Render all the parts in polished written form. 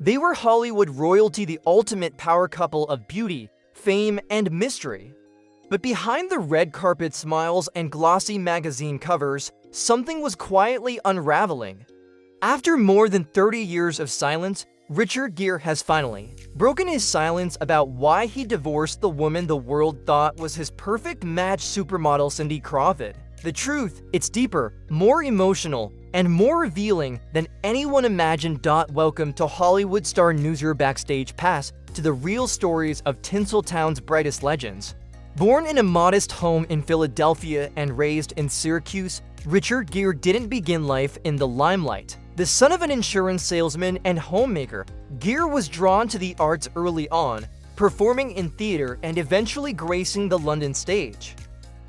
They were Hollywood royalty, the ultimate power couple of beauty, fame, and mystery. But behind the red carpet smiles and glossy magazine covers, something was quietly unraveling. After more than 30 years of silence, Richard Gere has finally broken his silence about why he divorced the woman the world thought was his perfect match, supermodel Cindy Crawford. The truth, it's deeper, more emotional, and more revealing than anyone imagined. Welcome to Hollywood Star Newser Backstage Pass to the real stories of Tinseltown's brightest legends. Born in a modest home in Philadelphia and raised in Syracuse, Richard Gere didn't begin life in the limelight. The son of an insurance salesman and homemaker, Gere was drawn to the arts early on, performing in theater and eventually gracing the London stage.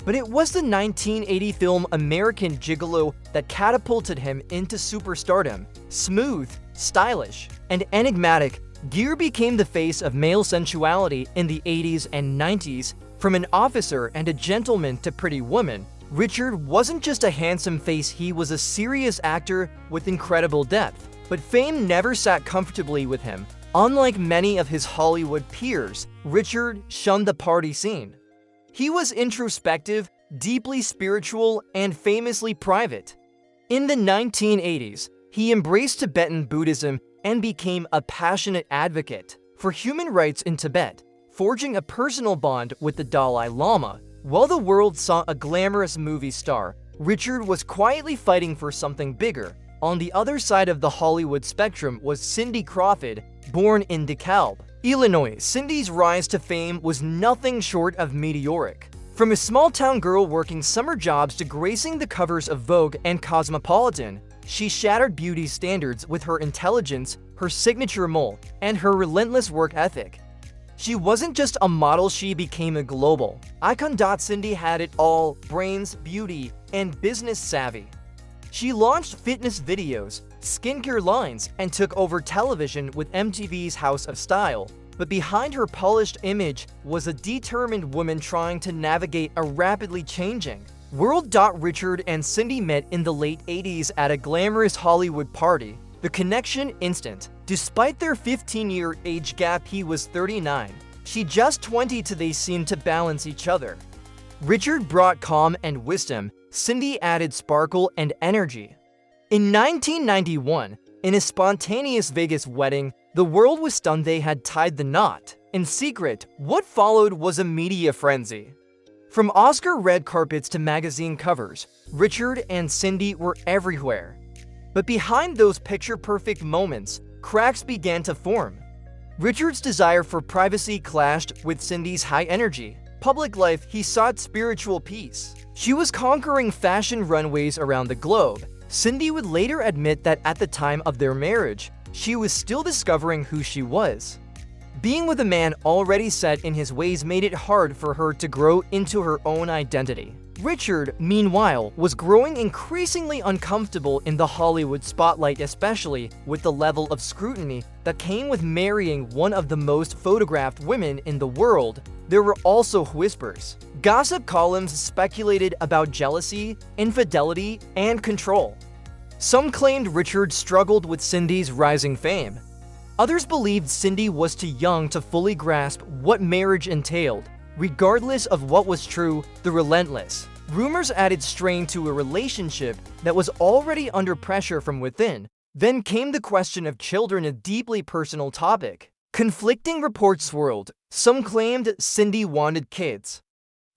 But it was the 1980 film American Gigolo that catapulted him into superstardom. Smooth, stylish, and enigmatic, Gere became the face of male sensuality in the 80s and 90s. From an officer and a gentleman to Pretty Woman, Richard wasn't just a handsome face, he was a serious actor with incredible depth. But fame never sat comfortably with him. Unlike many of his Hollywood peers, Richard shunned the party scene. He was introspective, deeply spiritual, and famously private. In the 1980s, he embraced Tibetan Buddhism and became a passionate advocate for human rights in Tibet, forging a personal bond with the Dalai Lama. While the world saw a glamorous movie star, Richard was quietly fighting for something bigger. On the other side of the Hollywood spectrum was Cindy Crawford, born in DeKalb, Illinois. Cindy's rise to fame was nothing short of meteoric. From a small-town girl working summer jobs to gracing the covers of Vogue and Cosmopolitan, she shattered beauty standards with her intelligence, her signature mole, and her relentless work ethic. She wasn't just a model, she became a global icon. Cindy had it all: brains, beauty, and business savvy. She launched fitness videos, skincare lines, and took over television with MTV's House of Style. But behind her polished image was a determined woman trying to navigate a rapidly changing world. Richard and Cindy met in the late 80s at a glamorous Hollywood party. The connection instant. Despite their 15-year age gap, he was 39, she just 22. They seemed to balance each other. Richard brought calm and wisdom, Cindy added sparkle and energy. In 1991, in a spontaneous Vegas wedding, the world was stunned. They had tied the knot. In secret, what followed was a media frenzy. From Oscar red carpets to magazine covers, Richard and Cindy were everywhere. But behind those picture-perfect moments, cracks began to form. Richard's desire for privacy clashed with Cindy's high energy. Public life, he sought spiritual peace. She was conquering fashion runways around the globe. Cindy would later admit that at the time of their marriage, she was still discovering who she was. Being with a man already set in his ways made it hard for her to grow into her own identity. Richard, meanwhile, was growing increasingly uncomfortable in the Hollywood spotlight, especially with the level of scrutiny that came with marrying one of the most photographed women in the world. There were also whispers. Gossip columns speculated about jealousy, infidelity, and control. Some claimed Richard struggled with Cindy's rising fame. Others believed Cindy was too young to fully grasp what marriage entailed. Regardless of what was true, the relentless rumors added strain to a relationship that was already under pressure from within. Then came the question of children, a deeply personal topic. Conflicting reports swirled. Some claimed Cindy wanted kids.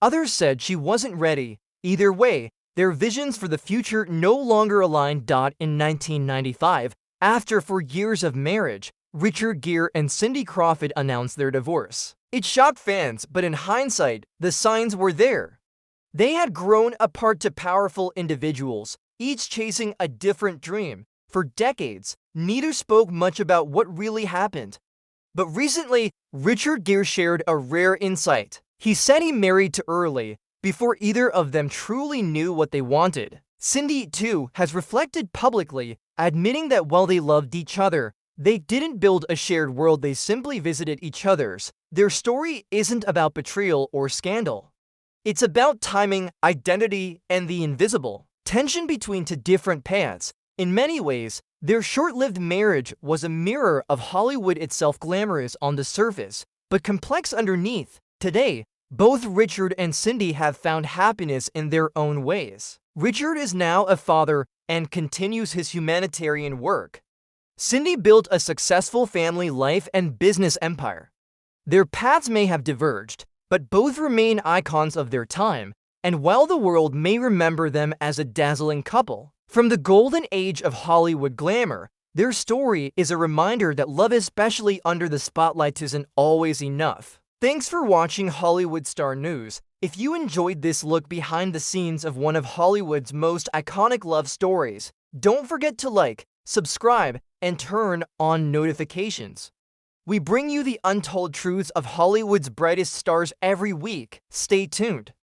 Others said she wasn't ready. Either way, their visions for the future no longer aligned. In 1995, after 4 years of marriage, Richard Gere and Cindy Crawford announced their divorce. It shocked fans, but in hindsight, the signs were there. They had grown apart to powerful individuals, each chasing a different dream. For decades, neither spoke much about what really happened. But recently, Richard Gere shared a rare insight. He said he married too early, before either of them truly knew what they wanted. Cindy, too, has reflected publicly, admitting that while they loved each other, they didn't build a shared world, they simply visited each other's. Their story isn't about betrayal or scandal. It's about timing, identity, and the invisible tension between two different paths. In many ways, Their short-lived marriage was a mirror of Hollywood itself, glamorous on the surface, but complex underneath. Today, both Richard and Cindy have found happiness in their own ways. Richard is now a father and continues his humanitarian work. Cindy built a successful family life and business empire. Their paths may have diverged, but both remain icons of their time, and while the world may remember them as a dazzling couple, from the golden age of Hollywood glamour, their story is a reminder that love, especially under the spotlight, isn't always enough. Thanks for watching Hollywood Star News. If you enjoyed this look behind the scenes of one of Hollywood's most iconic love stories, don't forget to like, subscribe, and turn on notifications. We bring you the untold truths of Hollywood's brightest stars every week. Stay tuned.